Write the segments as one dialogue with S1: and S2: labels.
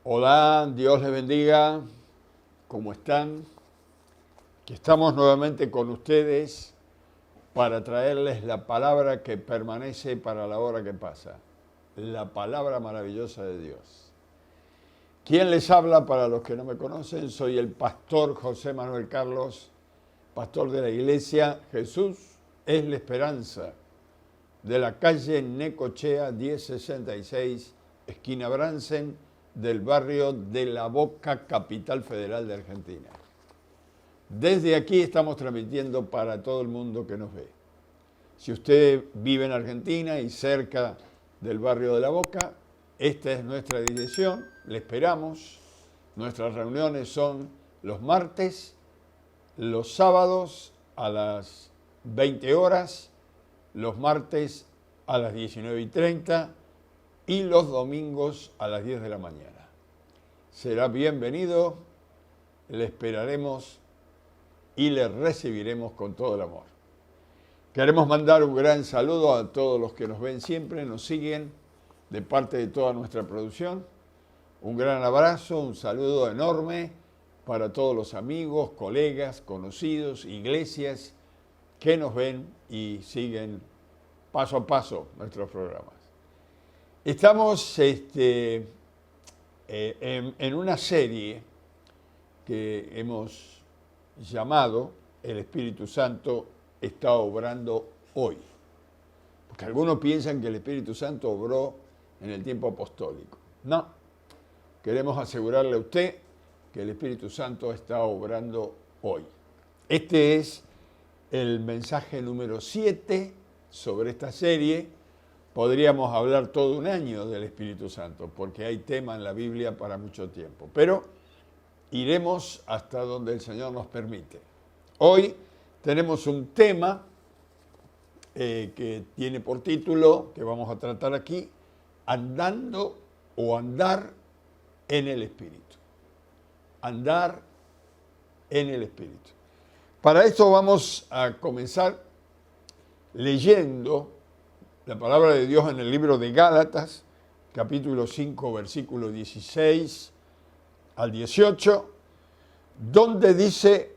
S1: Hola, Dios les bendiga. ¿Cómo están? Aquí estamos nuevamente con ustedes para traerles la palabra que permanece para la hora que pasa. La palabra maravillosa de Dios. ¿Quién les habla? Para los que no me conocen, soy el pastor José Manuel Carlos, pastor de la iglesia Jesús es la Esperanza, de la calle Necochea 1066, esquina Bransen, del barrio de La Boca, capital federal de Argentina. Desde aquí estamos transmitiendo para todo el mundo que nos ve. Si usted vive en Argentina y cerca del barrio de La Boca, esta es nuestra dirección, le esperamos. Nuestras reuniones son los martes, los sábados a las 20 horas, los martes a las 19:30 y los domingos a las 10 de la mañana. Será bienvenido, le esperaremos y le recibiremos con todo el amor. Queremos mandar un gran saludo a todos los que nos ven siempre, nos siguen de parte de toda nuestra producción. Un gran abrazo, un saludo enorme para todos los amigos, colegas, conocidos, iglesias que nos ven y siguen paso a paso nuestros programas. Estamos en una serie que hemos llamado El Espíritu Santo está obrando hoy. Porque algunos piensan que el Espíritu Santo obró en el tiempo apostólico. No, queremos asegurarle a usted que el Espíritu Santo está obrando hoy. Este es el mensaje número 7 sobre esta serie. Podríamos hablar todo un año del Espíritu Santo, porque hay tema en la Biblia para mucho tiempo. Pero iremos hasta donde el Señor nos permite. Hoy tenemos un tema que tiene por título, que vamos a tratar aquí, andando o andar en el Espíritu. Andar en el Espíritu. Para esto vamos a comenzar leyendo la palabra de Dios en el libro de Gálatas, capítulo 5, versículo 16 al 18, donde dice: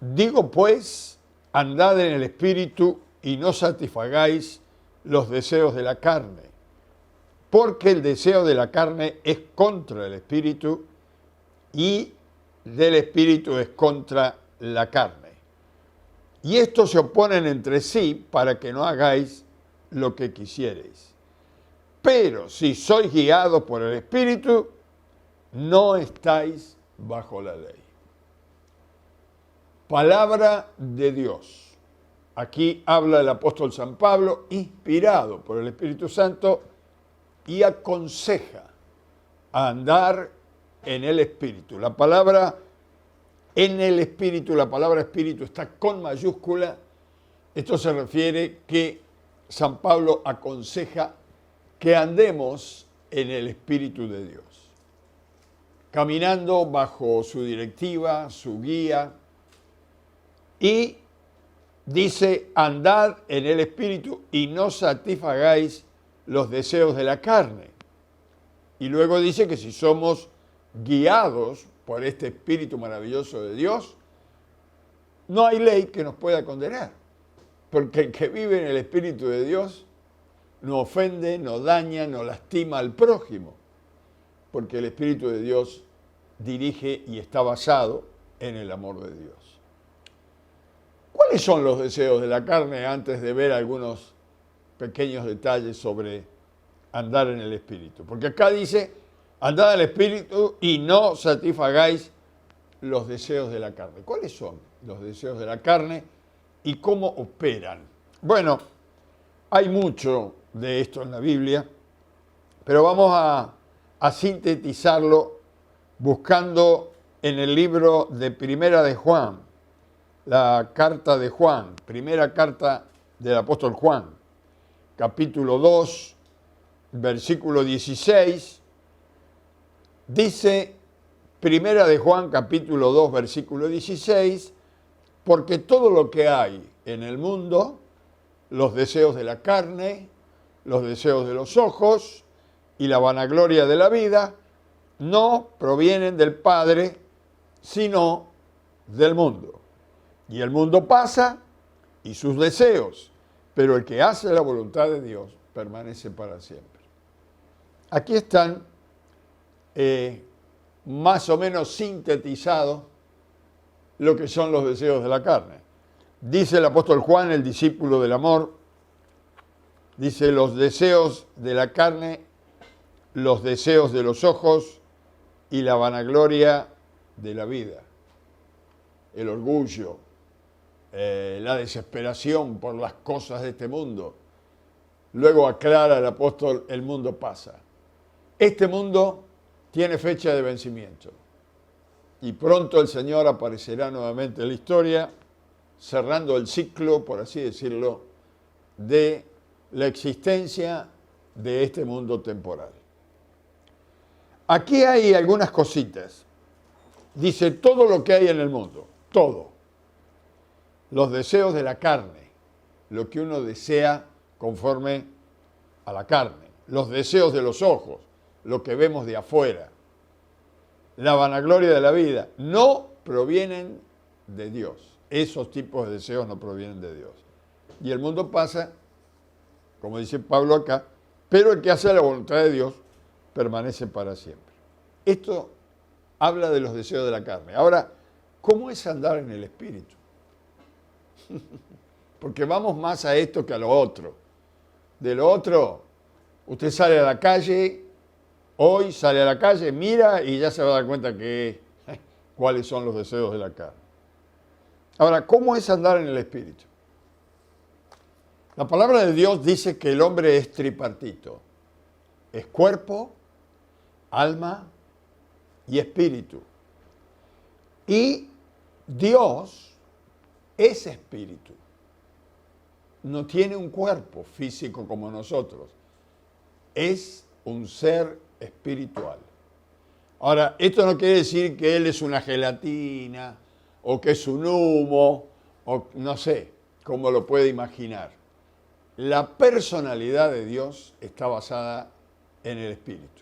S1: digo pues, andad en el Espíritu y no satisfagáis los deseos de la carne, porque el deseo de la carne es contra el Espíritu y del Espíritu es contra la carne. Y estos se oponen entre sí para que no hagáis lo que quisiereis. Pero si sois guiados por el Espíritu, no estáis bajo la ley. Palabra de Dios. Aquí habla el apóstol San Pablo, inspirado por el Espíritu Santo, y aconseja a andar en el Espíritu. La palabra en el Espíritu, la palabra Espíritu está con mayúscula. Esto se refiere que San Pablo aconseja que andemos en el Espíritu de Dios, caminando bajo su directiva, su guía, y dice: andad en el Espíritu y no satisfagáis los deseos de la carne. Y luego dice que si somos guiados por este Espíritu maravilloso de Dios, no hay ley que nos pueda condenar. Porque el que vive en el Espíritu de Dios no ofende, no daña, no lastima al prójimo. Porque el Espíritu de Dios dirige y está basado en el amor de Dios. ¿Cuáles son los deseos de la carne antes de ver algunos pequeños detalles sobre andar en el Espíritu? Porque acá dice: andad en el Espíritu y no satisfagáis los deseos de la carne. ¿Cuáles son los deseos de la carne y cómo operan? Bueno, hay mucho de esto en la Biblia, pero vamos a sintetizarlo buscando en el libro de Primera de Juan, la carta de Juan, primera carta del apóstol Juan, capítulo 2, versículo 16, dice Primera de Juan, capítulo 2, versículo 16, porque todo lo que hay en el mundo, los deseos de la carne, los deseos de los ojos y la vanagloria de la vida, no provienen del Padre, sino del mundo. Y el mundo pasa y sus deseos, pero el que hace la voluntad de Dios permanece para siempre. Aquí están más o menos sintetizados lo que son los deseos de la carne. Dice el apóstol Juan, el discípulo del amor, dice: los deseos de la carne, los deseos de los ojos y la vanagloria de la vida, el orgullo, la desesperación por las cosas de este mundo. Luego aclara el apóstol: el mundo pasa. Este mundo tiene fecha de vencimiento y pronto el Señor aparecerá nuevamente en la historia, cerrando el ciclo, por así decirlo, de la existencia de este mundo temporal. Aquí hay algunas cositas. Dice: todo lo que hay en el mundo, todo. Los deseos de la carne, lo que uno desea conforme a la carne. Los deseos de los ojos, lo que vemos de afuera. La vanagloria de la vida, no provienen de Dios. Esos tipos de deseos no provienen de Dios. Y el mundo pasa, como dice Pablo acá, pero el que hace la voluntad de Dios permanece para siempre. Esto habla de los deseos de la carne. Ahora, ¿cómo es andar en el Espíritu? Porque vamos más a esto que a lo otro. De lo otro, usted sale a la calle, hoy sale a la calle, mira y ya se va a dar cuenta que cuáles son los deseos de la carne. Ahora, ¿cómo es andar en el Espíritu? La palabra de Dios dice que el hombre es tripartito. Es cuerpo, alma y espíritu. Y Dios es espíritu. No tiene un cuerpo físico como nosotros. Es un ser espiritual. Ahora, esto no quiere decir que Él es una gelatina o que es un humo o no sé cómo lo puede imaginar. La personalidad de Dios está basada en el espíritu.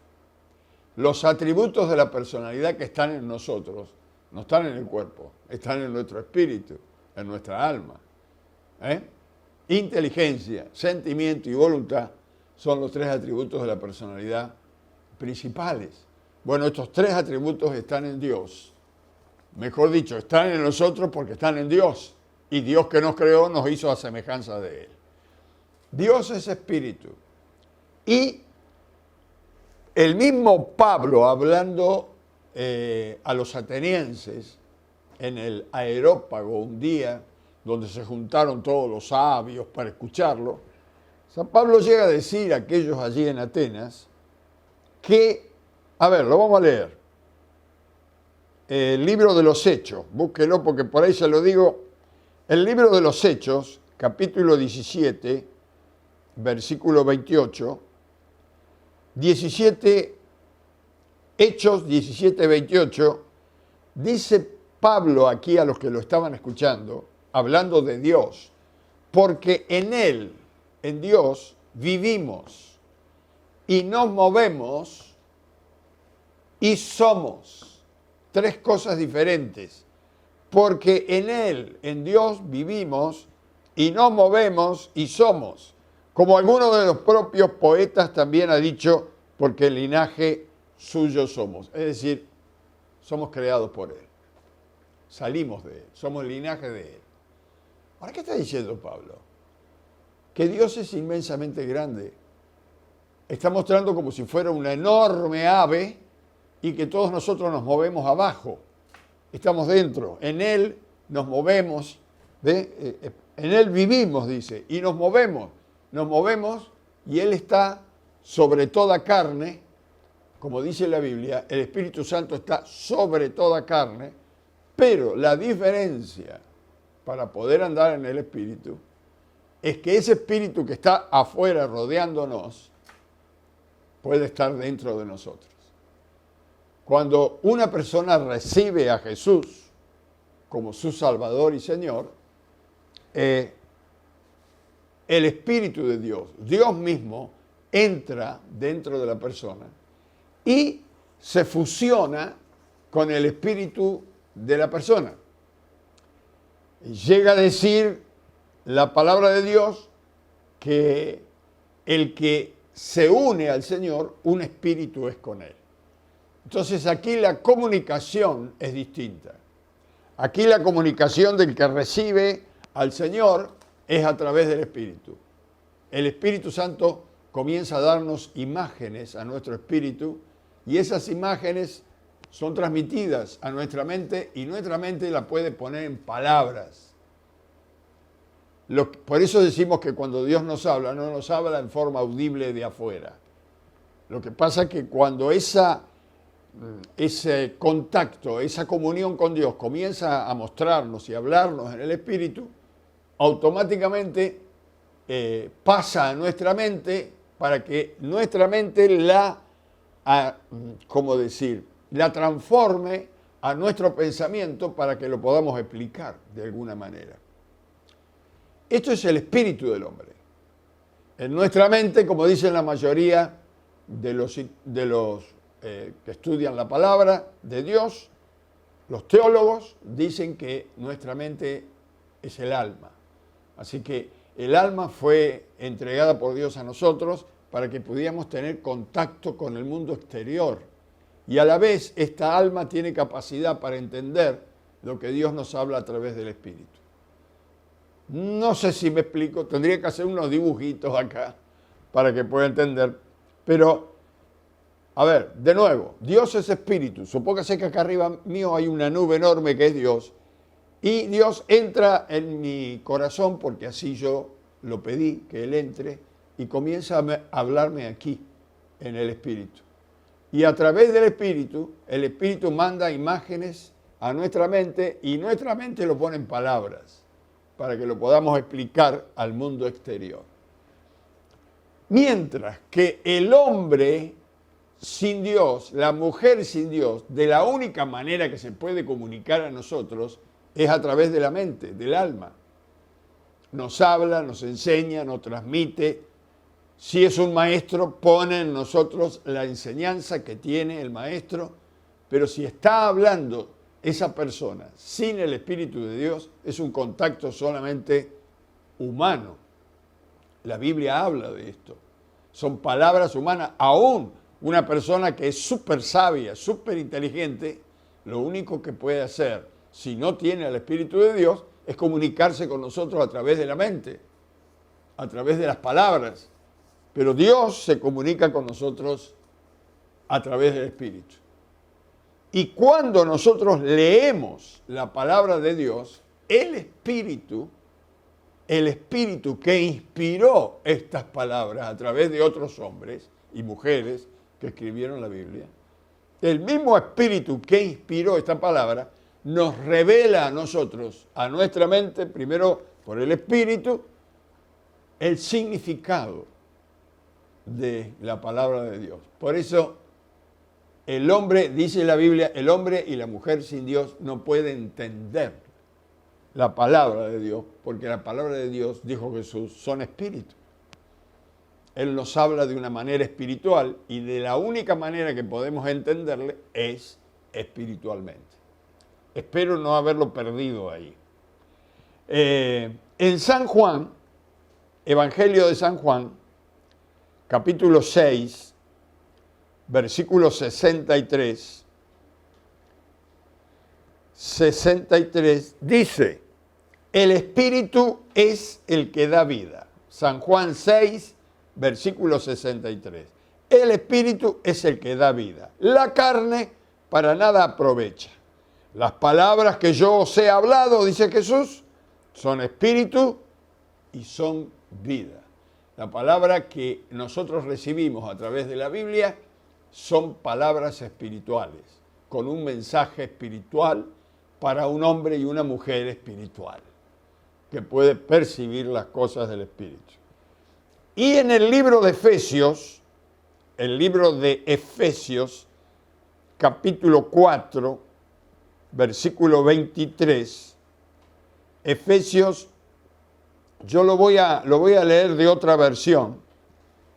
S1: Los atributos de la personalidad que están en nosotros no están en el cuerpo, están en nuestro espíritu, en nuestra alma. Inteligencia, sentimiento y voluntad son los tres atributos de la personalidad principales. Bueno, estos tres atributos están en Dios. Mejor dicho, están en nosotros porque están en Dios. Y Dios que nos creó nos hizo a semejanza de Él. Dios es espíritu. Y el mismo Pablo, hablando a los atenienses en el Areópago un día, donde se juntaron todos los sabios para escucharlo, San Pablo llega a decir a aquellos allí en Atenas que, a ver, lo vamos a leer, el libro de los Hechos, búsquelo porque por ahí se lo digo, el libro de los Hechos, capítulo 17, versículo 28, 17, Hechos 17, 28, dice Pablo aquí a los que lo estaban escuchando, hablando de Dios, porque en Él, en Dios, vivimos y nos movemos y somos. Tres cosas diferentes. Porque en Él, en Dios, vivimos y nos movemos y somos. Como alguno de los propios poetas también ha dicho, porque el linaje suyo somos. Es decir, somos creados por Él. Salimos de Él, somos el linaje de Él. Ahora, ¿qué está diciendo Pablo? Que Dios es inmensamente grande. Está mostrando como si fuera una enorme ave y que todos nosotros nos movemos abajo. Estamos dentro, en Él nos movemos, en Él vivimos, dice, y nos movemos y Él está sobre toda carne, como dice la Biblia, el Espíritu Santo está sobre toda carne, pero la diferencia para poder andar en el Espíritu es que ese Espíritu que está afuera rodeándonos puede estar dentro de nosotros. Cuando una persona recibe a Jesús como su Salvador y Señor, el Espíritu de Dios, Dios mismo, entra dentro de la persona y se fusiona con el espíritu de la persona. Llega a decir la palabra de Dios que el que se une al Señor, un espíritu es con él. Entonces aquí la comunicación es distinta. Aquí la comunicación del que recibe al Señor es a través del Espíritu. El Espíritu Santo comienza a darnos imágenes a nuestro espíritu y esas imágenes son transmitidas a nuestra mente y nuestra mente la puede poner en palabras. Por eso decimos que cuando Dios nos habla, no nos habla en forma audible de afuera. Lo que pasa es que cuando ese contacto, esa comunión con Dios comienza a mostrarnos y a hablarnos en el Espíritu, automáticamente pasa a nuestra mente para que nuestra mente la transforme a nuestro pensamiento para que lo podamos explicar de alguna manera. Esto es el espíritu del hombre. En nuestra mente, como dicen la mayoría de los que estudian la palabra de Dios, los teólogos dicen que nuestra mente es el alma. Así que el alma fue entregada por Dios a nosotros para que pudiéramos tener contacto con el mundo exterior. Y a la vez esta alma tiene capacidad para entender lo que Dios nos habla a través del Espíritu. No sé si me explico, tendría que hacer unos dibujitos acá para que pueda entender. Pero, a ver, de nuevo, Dios es Espíritu. Supóngase que acá arriba mío hay una nube enorme que es Dios. Y Dios entra en mi corazón, porque así yo lo pedí, que Él entre, y comienza a hablarme aquí, en el Espíritu. Y a través del Espíritu, el Espíritu manda imágenes a nuestra mente, y nuestra mente lo pone en palabras, para que lo podamos explicar al mundo exterior. Mientras que el hombre sin Dios, la mujer sin Dios, de la única manera que se puede comunicar a nosotros es a través de la mente, del alma. Nos habla, nos enseña, nos transmite. Si es un maestro, pone en nosotros la enseñanza que tiene el maestro, pero si está hablando esa persona sin el Espíritu de Dios, es un contacto solamente humano. La Biblia habla de esto. Son palabras humanas. Aún una persona que es súper sabia, súper inteligente, lo único que puede hacer, si no tiene el Espíritu de Dios, es comunicarse con nosotros a través de la mente, a través de las palabras. Pero Dios se comunica con nosotros a través del Espíritu. Y cuando nosotros leemos la palabra de Dios, el Espíritu que inspiró estas palabras a través de otros hombres y mujeres que escribieron la Biblia, el mismo Espíritu que inspiró esta palabra nos revela a nosotros, a nuestra mente, primero por el Espíritu, el significado de la palabra de Dios. Por eso el hombre, dice la Biblia, el hombre y la mujer sin Dios no pueden entender la palabra de Dios, porque la palabra de Dios, dijo Jesús, son espíritu. Él nos habla de una manera espiritual y de la única manera que podemos entenderle es espiritualmente. Espero no haberlo perdido ahí. En San Juan, Evangelio de San Juan, capítulo 6, versículo 63, dice, el Espíritu es el que da vida. San Juan 6, versículo 63. El Espíritu es el que da vida. La carne para nada aprovecha. Las palabras que yo os he hablado, dice Jesús, son espíritu y son vida. La palabra que nosotros recibimos a través de la Biblia son palabras espirituales, con un mensaje espiritual para un hombre y una mujer espiritual, que puede percibir las cosas del Espíritu. Y en el libro de Efesios, capítulo 4, versículo 23, Efesios, yo lo voy a leer de otra versión,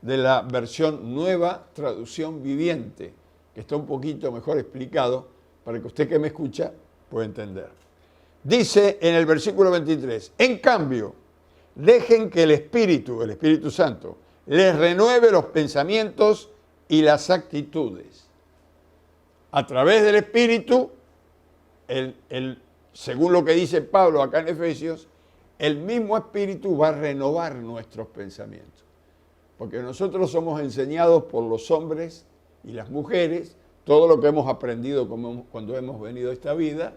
S1: de la versión Nueva Traducción Viviente, que está un poquito mejor explicado para que usted que me escucha pueda entender. Dice en el versículo 23, en cambio, dejen que el Espíritu Santo, les renueve los pensamientos y las actitudes. A través del Espíritu, según lo que dice Pablo acá en Efesios, el mismo Espíritu va a renovar nuestros pensamientos. Porque nosotros somos enseñados por los hombres y las mujeres, todo lo que hemos aprendido cuando hemos venido a esta vida,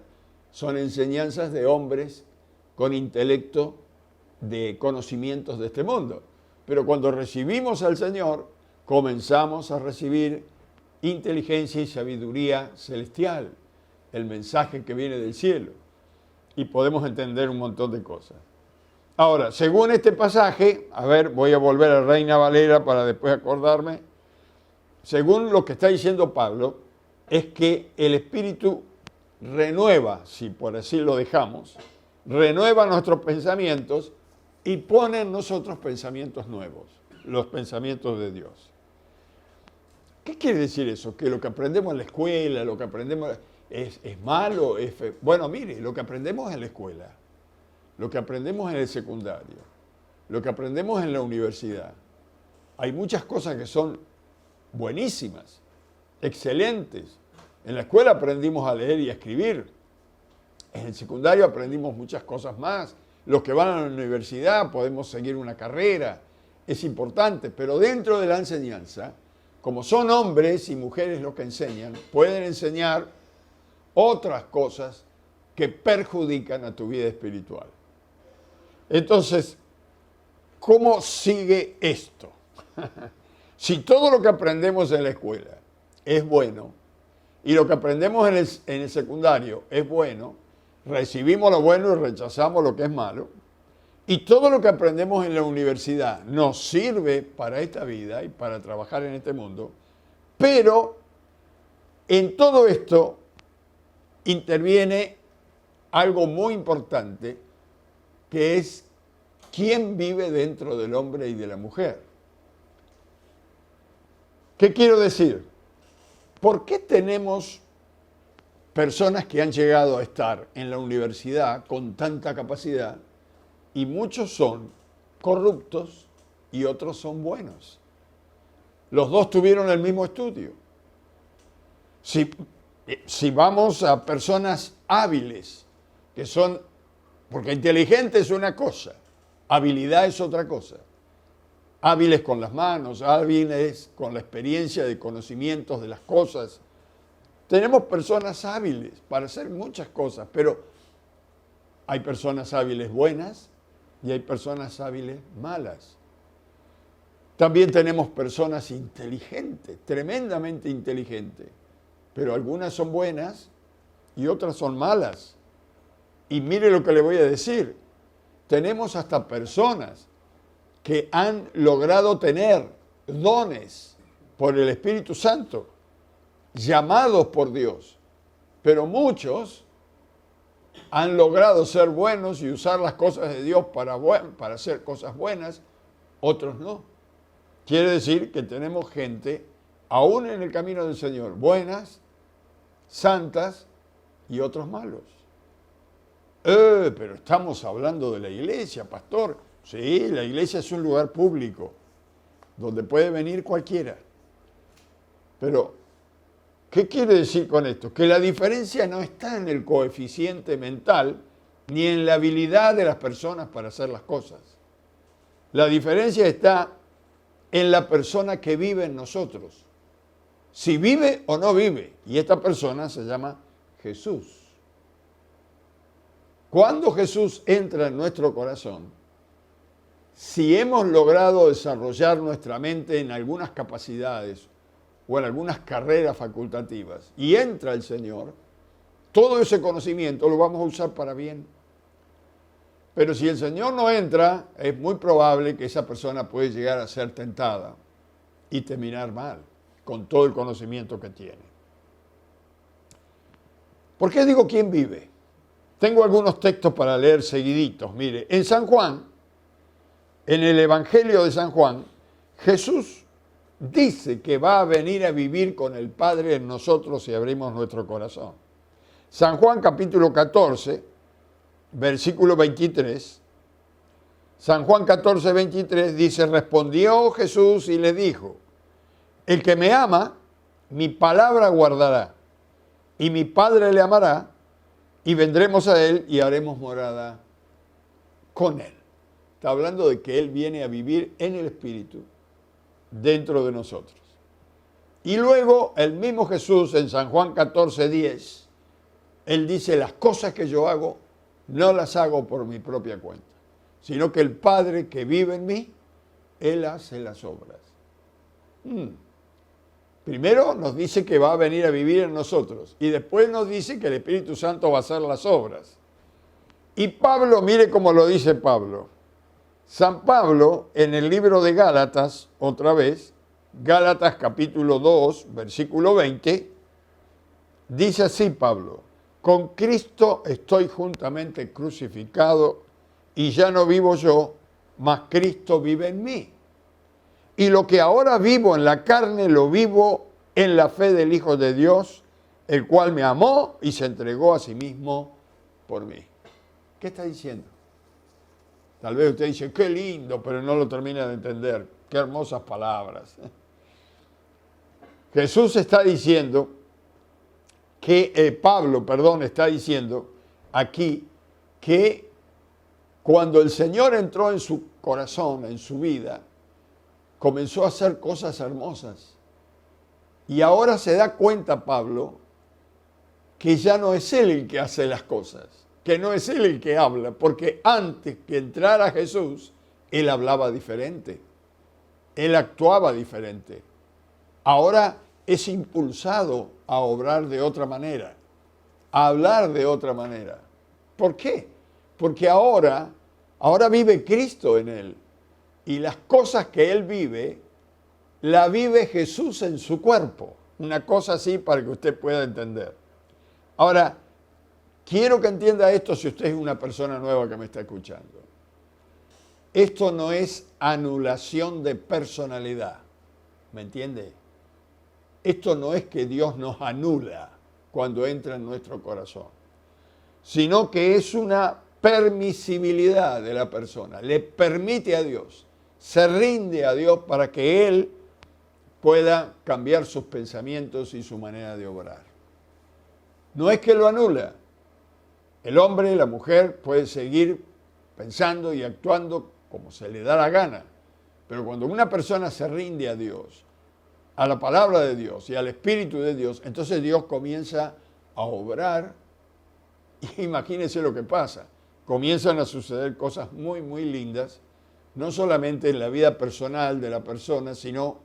S1: son enseñanzas de hombres con intelecto de conocimientos de este mundo. Pero cuando recibimos al Señor, comenzamos a recibir inteligencia y sabiduría celestial, el mensaje que viene del cielo, y podemos entender un montón de cosas. Ahora, según este pasaje, a ver, voy a volver a Reina Valera para después acordarme, según lo que está diciendo Pablo, es que el Espíritu renueva, si por así lo dejamos, renueva nuestros pensamientos y pone en nosotros pensamientos nuevos, los pensamientos de Dios. ¿Qué quiere decir eso? Que lo que aprendemos en la escuela, lo que aprendemos es malo, bueno, mire, lo que aprendemos en la escuela, lo que aprendemos en el secundario, lo que aprendemos en la universidad, hay muchas cosas que son buenísimas, excelentes. En la escuela aprendimos a leer y a escribir. En el secundario aprendimos muchas cosas más. Los que van a la universidad podemos seguir una carrera. Es importante, pero dentro de la enseñanza, como son hombres y mujeres los que enseñan, pueden enseñar otras cosas que perjudican a tu vida espiritual. Entonces, ¿cómo sigue esto? Si todo lo que aprendemos en la escuela es bueno, y lo que aprendemos en el secundario es bueno, recibimos lo bueno y rechazamos lo que es malo, y todo lo que aprendemos en la universidad nos sirve para esta vida y para trabajar en este mundo, pero en todo esto interviene algo muy importante, que es quién vive dentro del hombre y de la mujer. ¿Qué quiero decir? ¿Por qué tenemos personas que han llegado a estar en la universidad con tanta capacidad y muchos son corruptos y otros son buenos? Los dos tuvieron el mismo estudio. Si vamos a personas hábiles, que son, porque inteligente es una cosa, habilidad es otra cosa. Hábiles con las manos, hábiles con la experiencia de conocimientos de las cosas. Tenemos personas hábiles para hacer muchas cosas, pero hay personas hábiles buenas y hay personas hábiles malas. También tenemos personas inteligentes, tremendamente inteligentes, pero algunas son buenas y otras son malas. Y mire lo que le voy a decir, tenemos hasta personas que han logrado tener dones por el Espíritu Santo, llamados por Dios, pero muchos han logrado ser buenos y usar las cosas de Dios para hacer cosas buenas, otros no. Quiere decir que tenemos gente, aún en el camino del Señor, buenas, santas y otros malos. Pero estamos hablando de la iglesia, pastor. Sí, la iglesia es un lugar público donde puede venir cualquiera. Pero, ¿qué quiere decir con esto? Que la diferencia no está en el coeficiente mental ni en la habilidad de las personas para hacer las cosas. La diferencia está en la persona que vive en nosotros. Si vive o no vive. Y esta persona se llama Jesús. Cuando Jesús entra en nuestro corazón, si hemos logrado desarrollar nuestra mente en algunas capacidades o en algunas carreras facultativas y entra el Señor, todo ese conocimiento lo vamos a usar para bien. Pero si el Señor no entra, es muy probable que esa persona puede llegar a ser tentada y terminar mal con todo el conocimiento que tiene. ¿Por qué digo quién vive? Tengo algunos textos para leer seguiditos. Mire, en San Juan, en el Evangelio de San Juan, Jesús dice que va a venir a vivir con el Padre en nosotros si abrimos nuestro corazón. San Juan capítulo 14, versículo 23. San Juan 14, 23 dice, respondió Jesús y le dijo, el que me ama, mi palabra guardará, y mi Padre le amará, y vendremos a él y haremos morada con él. Está hablando de que él viene a vivir en el Espíritu dentro de nosotros. Y luego el mismo Jesús en San Juan 14, 10, él dice, las cosas que yo hago, no las hago por mi propia cuenta, sino que el Padre que vive en mí, él hace las obras. Primero nos dice que va a venir a vivir en nosotros y después nos dice que el Espíritu Santo va a hacer las obras. Y Pablo, mire cómo lo dice Pablo. San Pablo, en el libro de Gálatas, otra vez, Gálatas capítulo 2, versículo 20, dice así Pablo, con Cristo estoy juntamente crucificado y ya no vivo yo, mas Cristo vive en mí. Y lo que ahora vivo en la carne, lo vivo en la fe del Hijo de Dios, el cual me amó y se entregó a sí mismo por mí. ¿Qué está diciendo? Tal vez usted dice, qué lindo, pero no lo termina de entender. Qué hermosas palabras. Jesús está diciendo que, Pablo, está diciendo aquí que cuando el Señor entró en su corazón, en su vida, comenzó a hacer cosas hermosas. Y ahora se da cuenta Pablo que ya no es él el que hace las cosas, que no es él el que habla, porque antes que entrara Jesús, él hablaba diferente, él actuaba diferente. Ahora es impulsado a obrar de otra manera, a hablar de otra manera. ¿Por qué? Porque ahora vive Cristo en él. Y las cosas que él vive, la vive Jesús en su cuerpo. Una cosa así para que usted pueda entender. Ahora, quiero que entienda esto si usted es una persona nueva que me está escuchando. Esto no es anulación de personalidad. ¿Me entiende? Esto no es que Dios nos anula cuando entra en nuestro corazón, sino que es una permisibilidad de la persona. Le permite a Dios, se rinde a Dios para que Él pueda cambiar sus pensamientos y su manera de obrar. No es que lo anula. El hombre, la mujer puede seguir pensando y actuando como se le da la gana. Pero cuando una persona se rinde a Dios, a la palabra de Dios y al Espíritu de Dios, entonces Dios comienza a obrar. Y imagínense lo que pasa. Comienzan a suceder cosas muy, muy lindas, no solamente en la vida personal de la persona, sino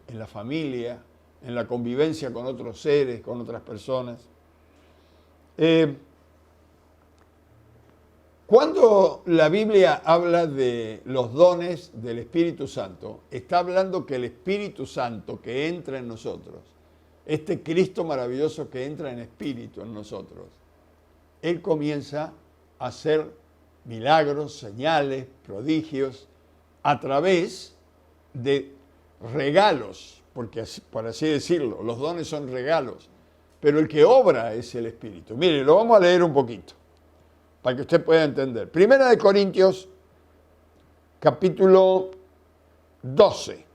S1: en la familia, en la convivencia con otros seres, con otras personas. Cuando la Biblia habla de los dones del Espíritu Santo, está hablando que el Espíritu Santo que entra en nosotros, este Cristo maravilloso que entra en espíritu en nosotros, Él comienza a hacer milagros, señales, prodigios, a través de regalos, porque por así decirlo, los dones son regalos, pero el que obra es el Espíritu. Mire, lo vamos a leer un poquito, para que usted pueda entender. Primera de Corintios, capítulo 12,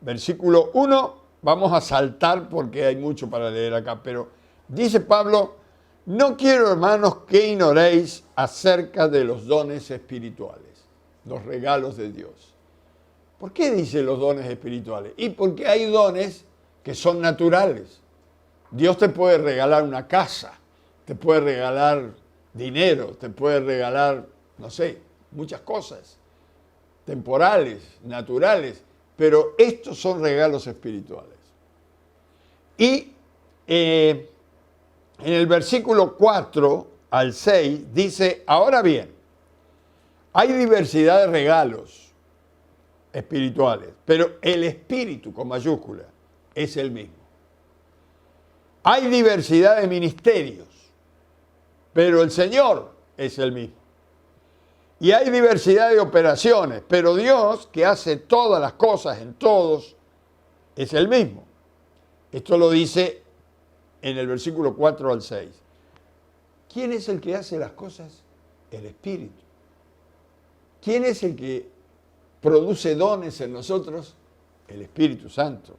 S1: versículo 1, vamos a saltar porque hay mucho para leer acá, pero dice Pablo, no quiero, hermanos, que ignoréis acerca de los dones espirituales, los regalos de Dios. ¿Por qué dice los dones espirituales? Y porque hay dones que son naturales. Dios te puede regalar una casa, te puede regalar dinero, te puede regalar, no sé, muchas cosas, temporales, naturales, pero estos son regalos espirituales. Y en el versículo 4 al 6 dice, ahora bien, hay diversidad de regalos espirituales, pero el Espíritu con mayúscula es el mismo. Hay diversidad de ministerios, pero el Señor es el mismo. Y hay diversidad de operaciones, pero Dios, que hace todas las cosas en todos, es el mismo. Esto lo dice en el versículo 4 al 6. ¿Quién es el que hace las cosas? El Espíritu. ¿Quién es el que produce dones en nosotros? El Espíritu Santo.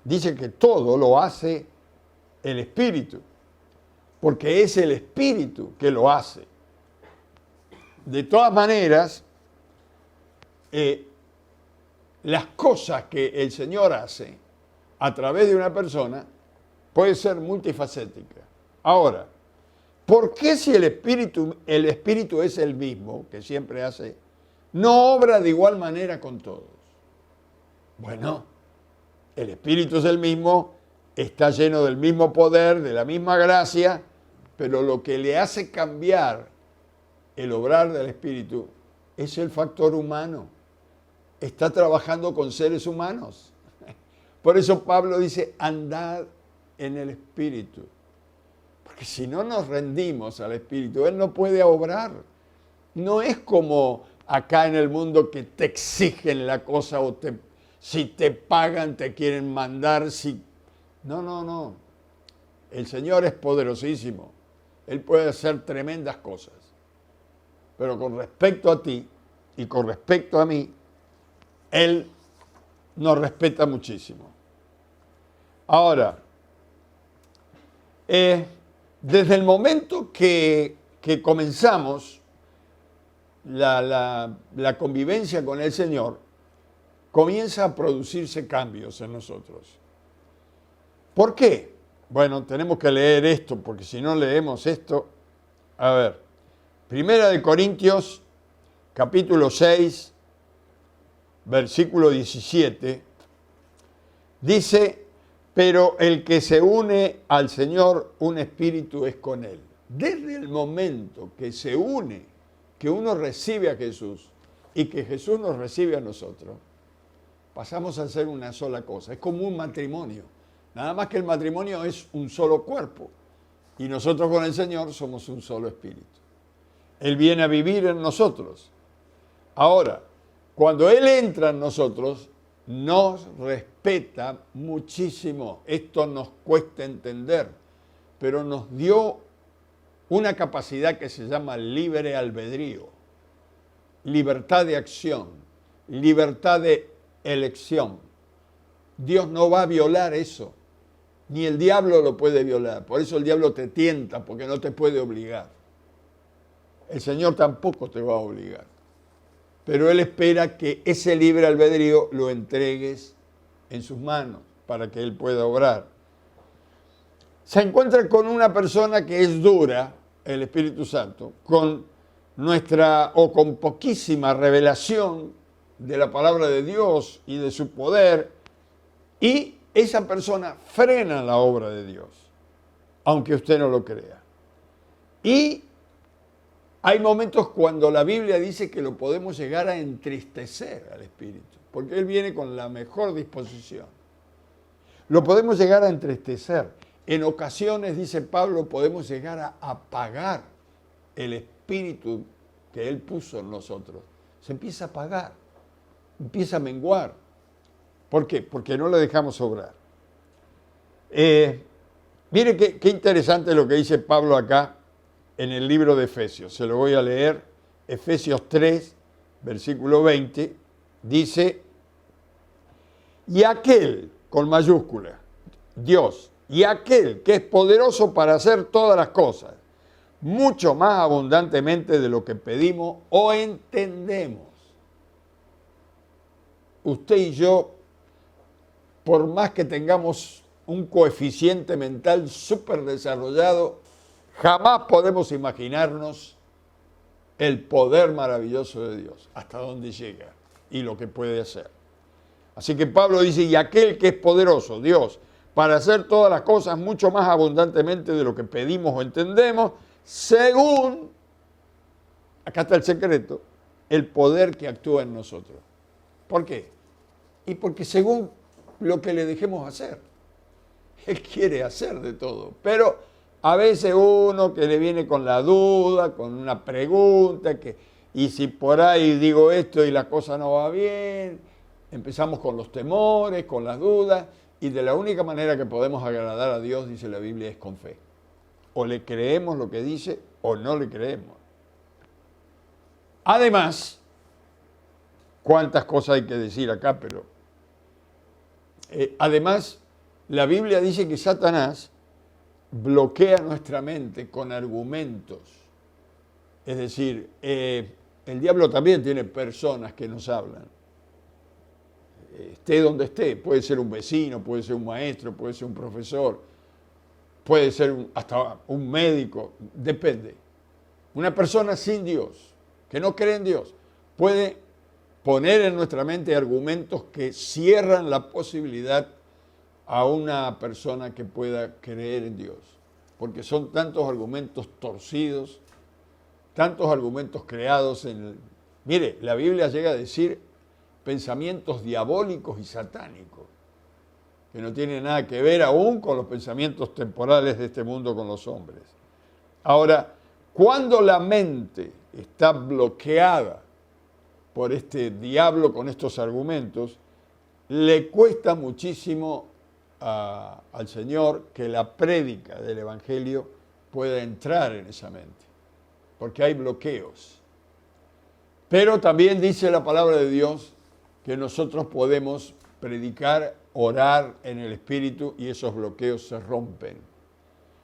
S1: Dice que todo lo hace el Espíritu, porque es el Espíritu que lo hace. De todas maneras, las cosas que el Señor hace a través de una persona puede ser multifacética. Ahora, ¿por qué si el Espíritu es el mismo, que siempre hace, no obra de igual manera con todos? Bueno, el Espíritu es el mismo, está lleno del mismo poder, de la misma gracia, pero lo que le hace cambiar el obrar del Espíritu es el factor humano. Está trabajando con seres humanos. Por eso Pablo dice, andad en el Espíritu. Porque si no nos rendimos al Espíritu, Él no puede obrar. No es como acá en el mundo que te exigen la cosa o si te pagan te quieren mandar. No. El Señor es poderosísimo. Él puede hacer tremendas cosas. Pero con respecto a ti y con respecto a mí, Él nos respeta muchísimo. Ahora, desde el momento que comenzamos la convivencia con el Señor, comienza a producirse cambios en nosotros. ¿Por qué? Bueno, tenemos que leer esto, porque si no leemos esto, a ver, Primera de Corintios, capítulo 6, versículo 17, dice, pero el que se une al Señor, un espíritu es con Él. Desde el momento que se une, que uno recibe a Jesús y que Jesús nos recibe a nosotros, pasamos a ser una sola cosa. Es como un matrimonio. Nada más que el matrimonio es un solo cuerpo y nosotros con el Señor somos un solo espíritu. Él viene a vivir en nosotros. Ahora, cuando Él entra en nosotros, nos respeta muchísimo. Esto nos cuesta entender, pero nos dio una capacidad que se llama libre albedrío, libertad de acción, libertad de elección. Dios no va a violar eso, ni el diablo lo puede violar. Por eso el diablo te tienta, porque no te puede obligar. El Señor tampoco te va a obligar. Pero Él espera que ese libre albedrío lo entregues en sus manos para que Él pueda obrar. Se encuentra con una persona que es dura, el Espíritu Santo, con poquísima revelación de la palabra de Dios y de su poder, y esa persona frena la obra de Dios, aunque usted no lo crea. Y hay momentos cuando la Biblia dice que lo podemos llegar a entristecer al Espíritu, porque Él viene con la mejor disposición. Lo podemos llegar a entristecer. En ocasiones, dice Pablo, podemos llegar a apagar el Espíritu que Él puso en nosotros. Se empieza a apagar, empieza a menguar. ¿Por qué? Porque no le dejamos obrar. Mire qué interesante lo que dice Pablo acá en el libro de Efesios. Se lo voy a leer. Efesios 3, versículo 20, dice, y aquel, con mayúscula, Dios, y aquel que es poderoso para hacer todas las cosas, mucho más abundantemente de lo que pedimos o entendemos. Usted y yo, por más que tengamos un coeficiente mental súper desarrollado, jamás podemos imaginarnos el poder maravilloso de Dios, hasta dónde llega y lo que puede hacer. Así que Pablo dice, y aquel que es poderoso, Dios, para hacer todas las cosas mucho más abundantemente de lo que pedimos o entendemos, según, acá está el secreto, el poder que actúa en nosotros. ¿Por qué? Y porque según lo que le dejemos hacer. Él quiere hacer de todo, pero A veces uno que le viene con la duda, con una pregunta, y si por ahí digo esto y la cosa no va bien, empezamos con los temores, con las dudas, y de la única manera que podemos agradar a Dios, dice la Biblia, es con fe. O le creemos lo que dice o no le creemos. Además, cuántas cosas hay que decir acá, pero además, la Biblia dice que Satanás bloquea nuestra mente con argumentos. Es decir, el diablo también tiene personas que nos hablan. Esté donde esté, puede ser un vecino, puede ser un maestro, puede ser un profesor, puede ser hasta un médico, depende. Una persona sin Dios, que no cree en Dios, puede poner en nuestra mente argumentos que cierran la posibilidad a una persona que pueda creer en Dios. Porque son tantos argumentos torcidos, tantos argumentos creados en... Mire, la Biblia llega a decir pensamientos diabólicos y satánicos, que no tienen nada que ver aún con los pensamientos temporales de este mundo con los hombres. Ahora, cuando la mente está bloqueada por este diablo con estos argumentos, le cuesta muchísimo al Señor que la prédica del Evangelio pueda entrar en esa mente, porque hay bloqueos. Pero también dice la palabra de Dios que nosotros podemos predicar, orar en el Espíritu y esos bloqueos se rompen,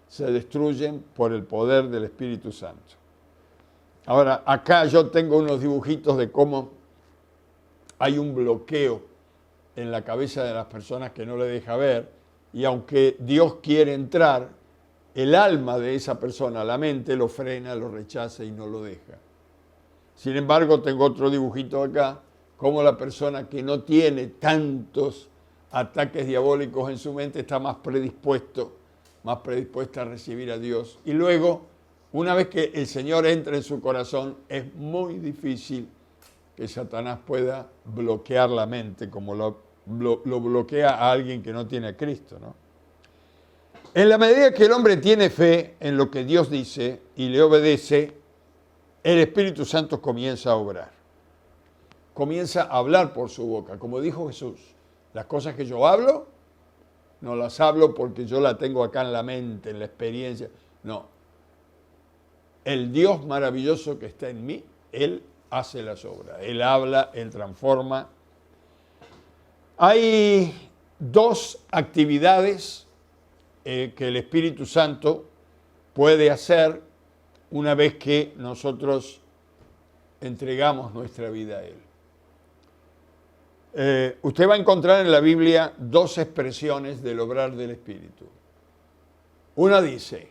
S1: se destruyen por el poder del Espíritu Santo. Ahora, acá yo tengo unos dibujitos de cómo hay un bloqueo en la cabeza de las personas que no le deja ver, y aunque Dios quiere entrar, el alma de esa persona, la mente, lo frena, lo rechaza y no lo deja. Sin embargo, tengo otro dibujito acá, como la persona que no tiene tantos ataques diabólicos en su mente está más predispuesta a recibir a Dios. Y luego, una vez que el Señor entra en su corazón, es muy difícil que Satanás pueda bloquear la mente como lo bloquea a alguien que no tiene a Cristo, ¿no? En la medida que el hombre tiene fe en lo que Dios dice y le obedece, el Espíritu Santo comienza a obrar. Comienza a hablar por su boca. Como dijo Jesús, las cosas que yo hablo, no las hablo porque yo las tengo acá en la mente, en la experiencia. No. El Dios maravilloso que está en mí, Él hace las obras. Él habla, Él transforma. Hay dos actividades que el Espíritu Santo puede hacer una vez que nosotros entregamos nuestra vida a Él. Usted va a encontrar en la Biblia dos expresiones del obrar del Espíritu. Una dice,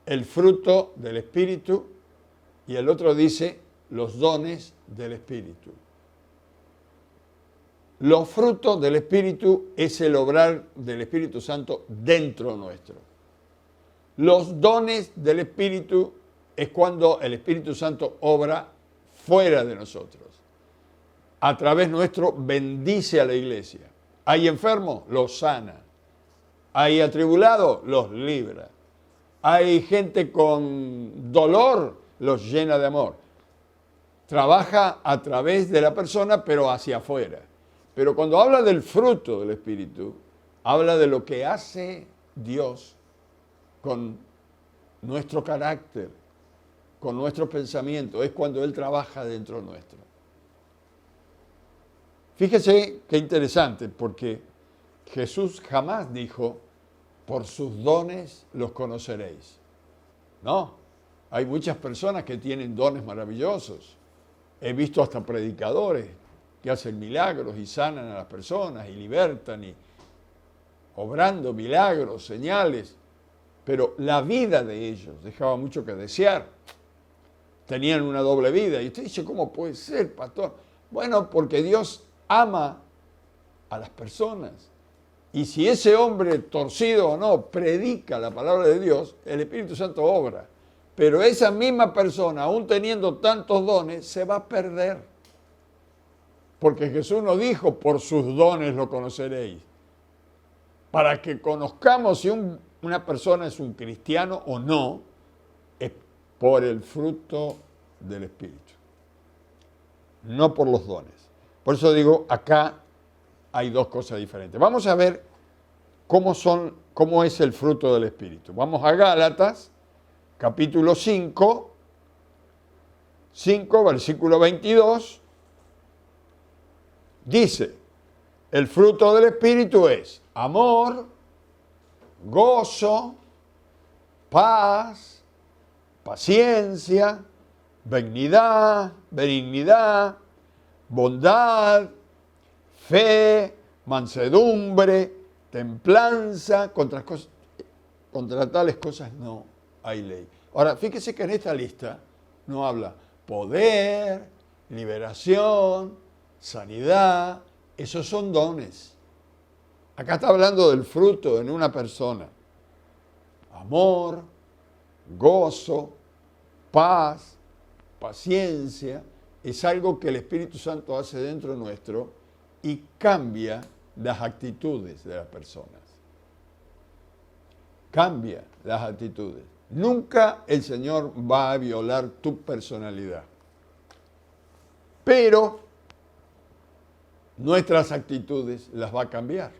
S1: el fruto del Espíritu, y el otro dice, los dones del Espíritu. Los frutos del Espíritu es el obrar del Espíritu Santo dentro nuestro. Los dones del Espíritu es cuando el Espíritu Santo obra fuera de nosotros. A través nuestro bendice a la iglesia. Hay enfermos, los sana. Hay atribulados, los libra. Hay gente con dolor, los llena de amor. Trabaja a través de la persona, pero hacia afuera. Pero cuando habla del fruto del Espíritu, habla de lo que hace Dios con nuestro carácter, con nuestro pensamiento. Es cuando Él trabaja dentro nuestro. Fíjese qué interesante, porque Jesús jamás dijo, por sus dones los conoceréis. No, hay muchas personas que tienen dones maravillosos. He visto hasta predicadores que hacen milagros y sanan a las personas y libertan y obrando milagros, señales. Pero la vida de ellos dejaba mucho que desear. Tenían una doble vida. Y usted dice, ¿cómo puede ser, pastor? Bueno, porque Dios ama a las personas. Y si ese hombre, torcido o no, predica la palabra de Dios, el Espíritu Santo obra. Pero esa misma persona, aún teniendo tantos dones, se va a perder. Porque Jesús nos dijo, por sus dones lo conoceréis. Para que conozcamos si un una persona es un cristiano o no es por el fruto del Espíritu, no por los dones. Por eso digo, acá hay dos cosas diferentes. Vamos a ver cómo es el fruto del Espíritu. Vamos a Gálatas, capítulo 5, versículo 22. Dice, el fruto del Espíritu es amor, gozo, paz, paciencia, benignidad, bondad, fe, mansedumbre, templanza. Contra tales cosas no hay ley. Ahora, fíjese que en esta lista no habla poder, liberación, sanidad. Esos son dones. Acá está hablando del fruto en una persona. Amor, gozo, paz, paciencia. Es algo que el Espíritu Santo hace dentro nuestro y cambia las actitudes de las personas. Cambia las actitudes. Nunca el Señor va a violar tu personalidad. Pero nuestras actitudes las va a cambiar.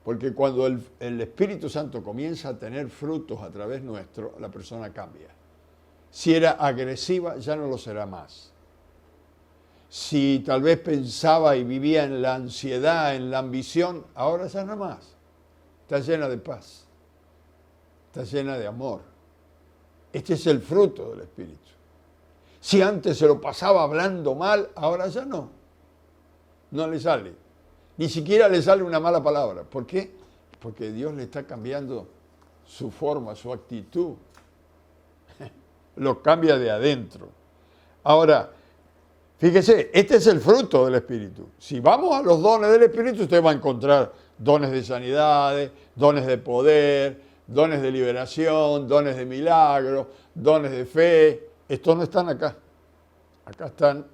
S1: Porque cuando el Espíritu Santo comienza a tener frutos a través nuestro, la persona cambia. Si era agresiva, ya no lo será más. Si tal vez pensaba y vivía en la ansiedad, en la ambición, ahora ya no más. Está llena de paz. Está llena de amor. Este es el fruto del Espíritu. Si antes se lo pasaba hablando mal, ahora ya no. No le sale. Ni siquiera le sale una mala palabra. ¿Por qué? Porque Dios le está cambiando su forma, su actitud. Lo cambia de adentro. Ahora, fíjese, este es el fruto del Espíritu. Si vamos a los dones del Espíritu, usted va a encontrar dones de sanidades, dones de poder, dones de liberación, dones de milagros, dones de fe. Estos no están acá. Acá están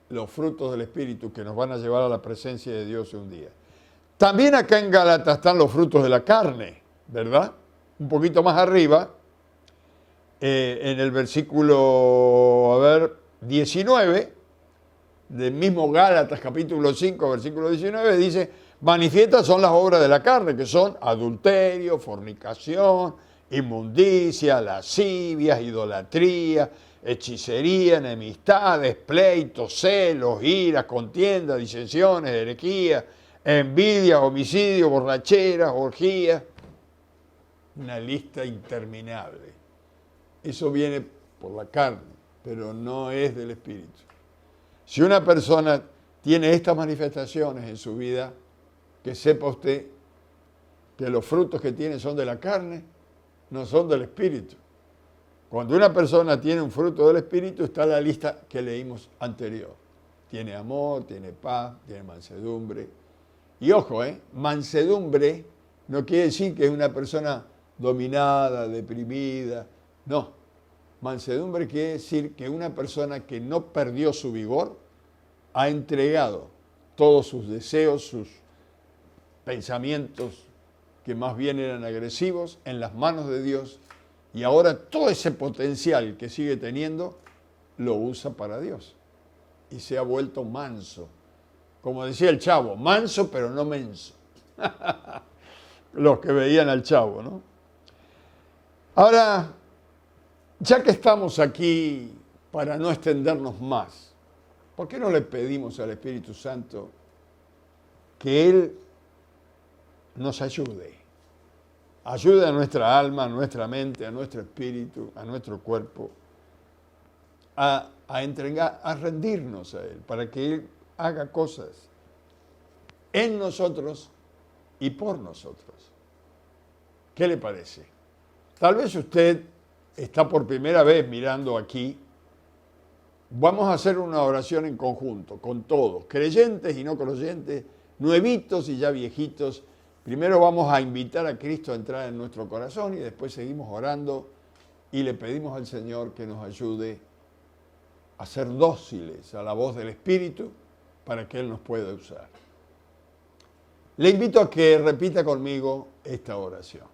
S1: los frutos del Espíritu que nos van a llevar a la presencia de Dios un día. También acá en Gálatas están los frutos de la carne, ¿verdad? Un poquito más arriba, en el versículo, 19, del mismo Gálatas capítulo 5, versículo 19, dice, manifiestas son las obras de la carne, que son adulterio, fornicación, inmundicia, lascivias, idolatría, hechicería, enemistades, pleitos, celos, iras, contiendas, disensiones, herejías, envidia, homicidio, borracheras, orgías. Una lista interminable. Eso viene por la carne, pero no es del Espíritu. Si una persona tiene estas manifestaciones en su vida, que sepa usted que los frutos que tiene son de la carne, no son del Espíritu. Cuando una persona tiene un fruto del Espíritu, está la lista que leímos anterior. Tiene amor, tiene paz, tiene mansedumbre. Y ojo, mansedumbre no quiere decir que es una persona dominada, deprimida. No, mansedumbre quiere decir que una persona que no perdió su vigor ha entregado todos sus deseos, sus pensamientos que más bien eran agresivos en las manos de Dios y ahora todo ese potencial que sigue teniendo lo usa para Dios y se ha vuelto manso. Como decía el Chavo, manso pero no menso. Los que veían al Chavo, ¿no? Ahora, ya que estamos aquí para no extendernos más, ¿por qué no le pedimos al Espíritu Santo que Él nos ayude? Ayude a nuestra alma, a nuestra mente, a nuestro espíritu, a nuestro cuerpo, a rendirnos a Él, para que Él haga cosas en nosotros y por nosotros. ¿Qué le parece? Tal vez usted está por primera vez mirando aquí. Vamos a hacer una oración en conjunto, con todos, creyentes y no creyentes, nuevitos y ya viejitos. Primero vamos a invitar a Cristo a entrar en nuestro corazón y después seguimos orando y le pedimos al Señor que nos ayude a ser dóciles a la voz del Espíritu para que Él nos pueda usar. Le invito a que repita conmigo esta oración.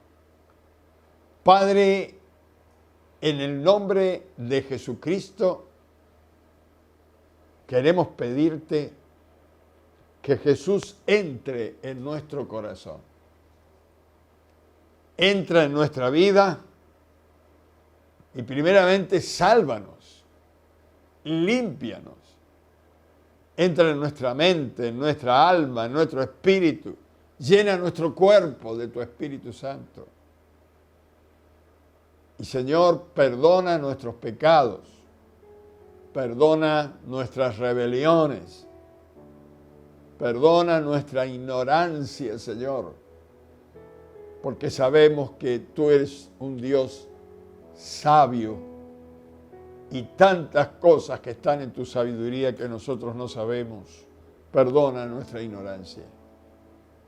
S1: Padre, en el nombre de Jesucristo, queremos pedirte que Jesús entre en nuestro corazón. Entra en nuestra vida y primeramente sálvanos, límpianos. Entra en nuestra mente, en nuestra alma, en nuestro espíritu. Llena nuestro cuerpo de tu Espíritu Santo. Y Señor, perdona nuestros pecados. Perdona nuestras rebeliones. Perdona nuestra ignorancia, Señor. Porque sabemos que tú eres un Dios sabio. Y tantas cosas que están en tu sabiduría que nosotros no sabemos. Perdona nuestra ignorancia.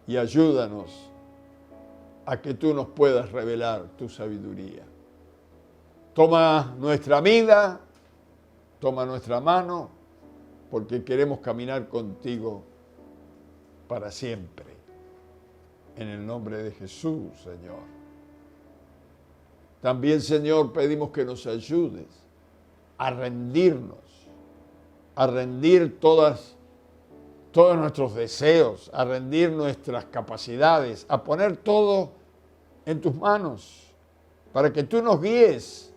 S1: Y ayúdanos a que tú nos puedas revelar tu sabiduría. Toma nuestra vida, toma nuestra mano, porque queremos caminar contigo para siempre. En el nombre de Jesús, Señor. También, Señor, pedimos que nos ayudes a rendirnos, a rendir todos nuestros deseos, a rendir nuestras capacidades, a poner todo en tus manos, para que tú nos guíes,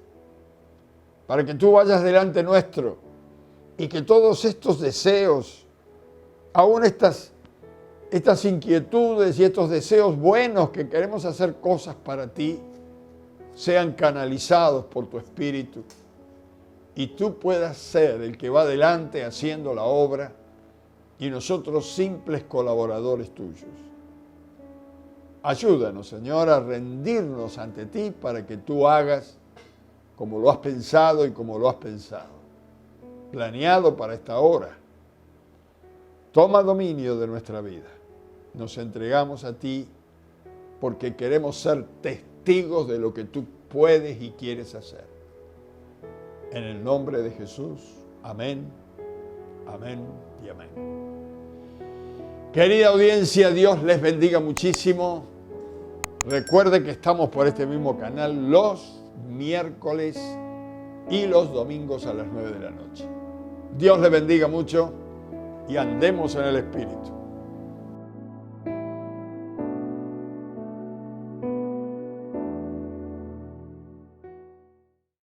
S1: para que tú vayas delante nuestro y que todos estos deseos, aún estas inquietudes y estos deseos buenos que queremos hacer cosas para ti, sean canalizados por tu Espíritu y tú puedas ser el que va adelante haciendo la obra y nosotros simples colaboradores tuyos. Ayúdanos, Señor, a rendirnos ante ti para que tú hagas como lo has pensado y como lo has pensado, planeado para esta hora. Toma dominio de nuestra vida. Nos entregamos a ti porque queremos ser testigos de lo que tú puedes y quieres hacer. En el nombre de Jesús, amén, amén y amén. Querida audiencia, Dios les bendiga muchísimo. Recuerde que estamos por este mismo canal los miércoles y los domingos a las 9 de la noche. Dios les bendiga mucho y andemos en el Espíritu.